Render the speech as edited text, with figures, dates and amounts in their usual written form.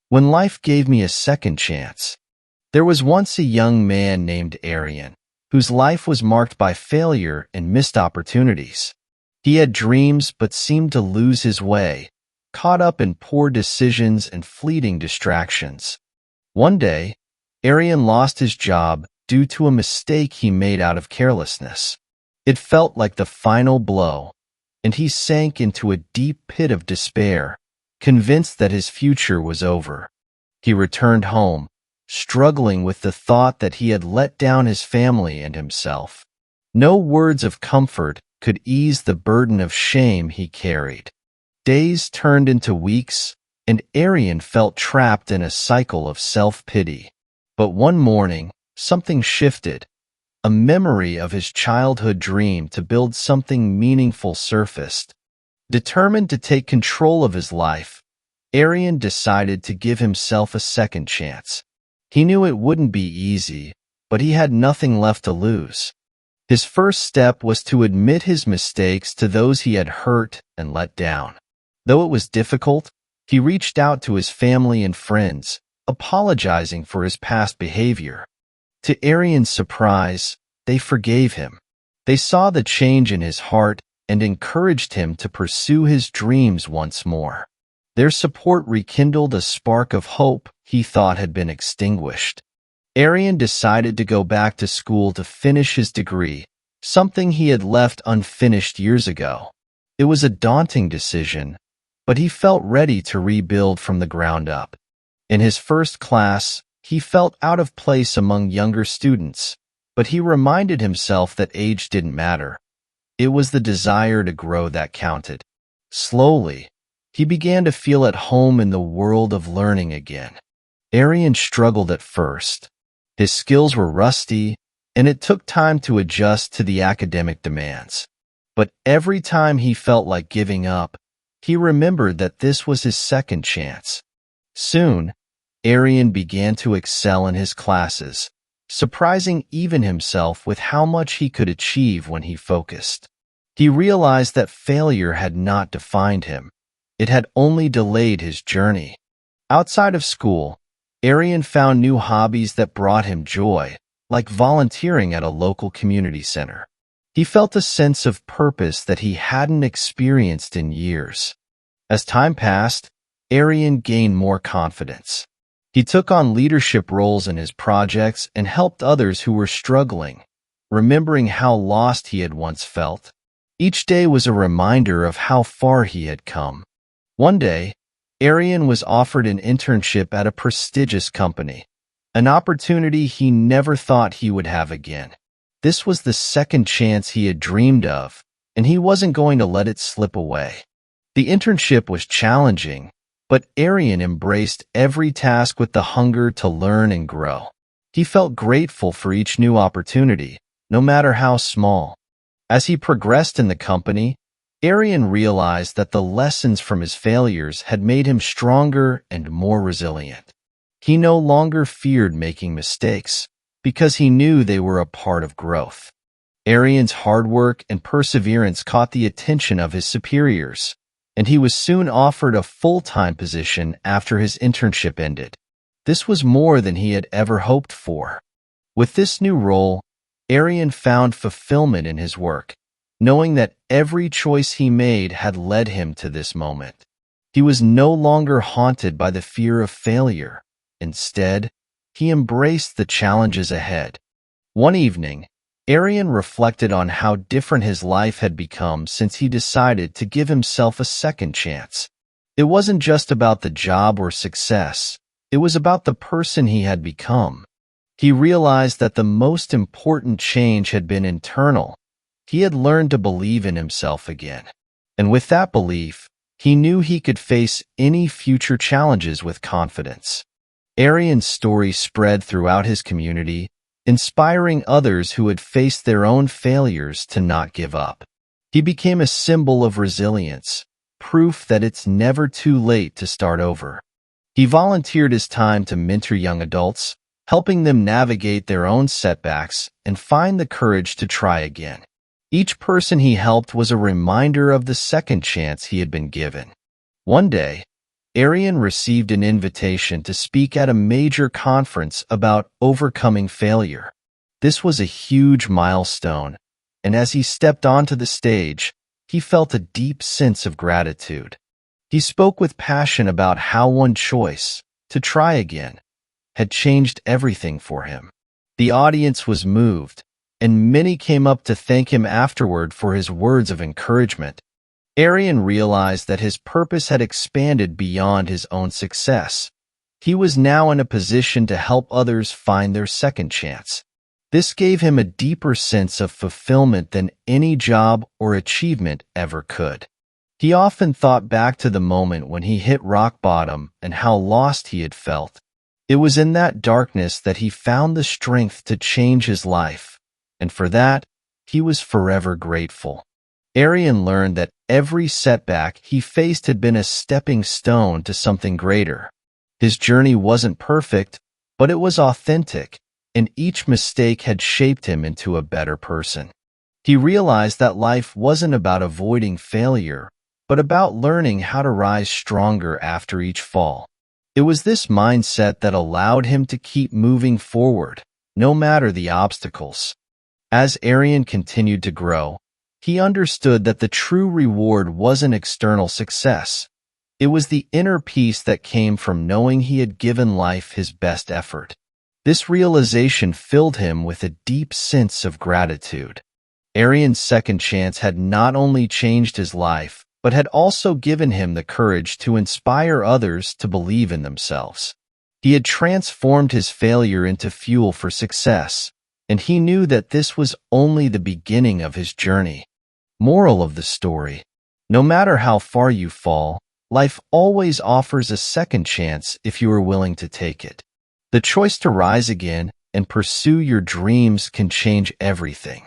When life gave me a second chance. There was once a young man named Arian, whose life was marked by failure and missed opportunities. He had dreams but seemed to lose his way, caught up in poor decisions and fleeting distractions. One day, Arian lost his job due to a mistake he made out of carelessness. It felt like the final blow, and he sank into a deep pit of despair, convinced that his future was over. He returned home, struggling with the thought that he had let down his family and himself. No words of comfort could ease the burden of shame he carried. Days turned into weeks, and Arian felt trapped in a cycle of self-pity. But one morning, something shifted. A memory of his childhood dream to build something meaningful surfaced. Determined to take control of his life, Arian decided to give himself a second chance. He knew it wouldn't be easy, but he had nothing left to lose. His first step was to admit his mistakes to those he had hurt and let down. Though it was difficult, he reached out to his family and friends, apologizing for his past behavior. To Arian's surprise, they forgave him. They saw the change in his heart and encouraged him to pursue his dreams once more. Their support rekindled a spark of hope he thought had been extinguished. Arian decided to go back to school to finish his degree, something he had left unfinished years ago. It was a daunting decision, but he felt ready to rebuild from the ground up. In his first class, he felt out of place among younger students, but he reminded himself that age didn't matter. It was the desire to grow that counted. Slowly, he began to feel at home in the world of learning again. Arian struggled at first. His skills were rusty, and it took time to adjust to the academic demands. But every time he felt like giving up, he remembered that this was his second chance. Soon, Arian began to excel in his classes, surprising even himself with how much he could achieve when he focused. He realized that failure had not defined him. It had only delayed his journey. Outside of school, Arian found new hobbies that brought him joy, like volunteering at a local community center. He felt a sense of purpose that he hadn't experienced in years. As time passed, Arian gained more confidence. He took on leadership roles in his projects and helped others who were struggling, remembering how lost he had once felt. Each day was a reminder of how far he had come. One day, Arian was offered an internship at a prestigious company, an opportunity he never thought he would have again. This was the second chance he had dreamed of, and he wasn't going to let it slip away. The internship was challenging, but Arian embraced every task with the hunger to learn and grow. He felt grateful for each new opportunity, no matter how small. As he progressed in the company, Arian realized that the lessons from his failures had made him stronger and more resilient. He no longer feared making mistakes, because he knew they were a part of growth. Arian's hard work and perseverance caught the attention of his superiors, and he was soon offered a full-time position after his internship ended. This was more than he had ever hoped for. With this new role, Arian found fulfillment in his work, knowing that every choice he made had led him to this moment. He was no longer haunted by the fear of failure. Instead, he embraced the challenges ahead. One evening, Arian reflected on how different his life had become since he decided to give himself a second chance. It wasn't just about the job or success. It was about the person he had become. He realized that the most important change had been internal. He had learned to believe in himself again. And with that belief, he knew he could face any future challenges with confidence. Arian's story spread throughout his community, inspiring others who had faced their own failures to not give up. He became a symbol of resilience, proof that it's never too late to start over. He volunteered his time to mentor young adults, helping them navigate their own setbacks and find the courage to try again. Each person he helped was a reminder of the second chance he had been given. One day, Arian received an invitation to speak at a major conference about overcoming failure. This was a huge milestone, and as he stepped onto the stage, he felt a deep sense of gratitude. He spoke with passion about how one choice, to try again, had changed everything for him. The audience was moved, and many came up to thank him afterward for his words of encouragement. Arian realized that his purpose had expanded beyond his own success. He was now in a position to help others find their second chance. This gave him a deeper sense of fulfillment than any job or achievement ever could. He often thought back to the moment when he hit rock bottom and how lost he had felt. It was in that darkness that he found the strength to change his life, and for that, he was forever grateful. Arian learned that every setback he faced had been a stepping stone to something greater. His journey wasn't perfect, but it was authentic, and each mistake had shaped him into a better person. He realized that life wasn't about avoiding failure, but about learning how to rise stronger after each fall. It was this mindset that allowed him to keep moving forward, no matter the obstacles. As Arian continued to grow, he understood that the true reward wasn't external success. It was the inner peace that came from knowing he had given life his best effort. This realization filled him with a deep sense of gratitude. Arian's second chance had not only changed his life, but had also given him the courage to inspire others to believe in themselves. He had transformed his failure into fuel for success, and he knew that this was only the beginning of his journey. Moral of the story: no matter how far you fall, life always offers a second chance if you are willing to take it. The choice to rise again and pursue your dreams can change everything.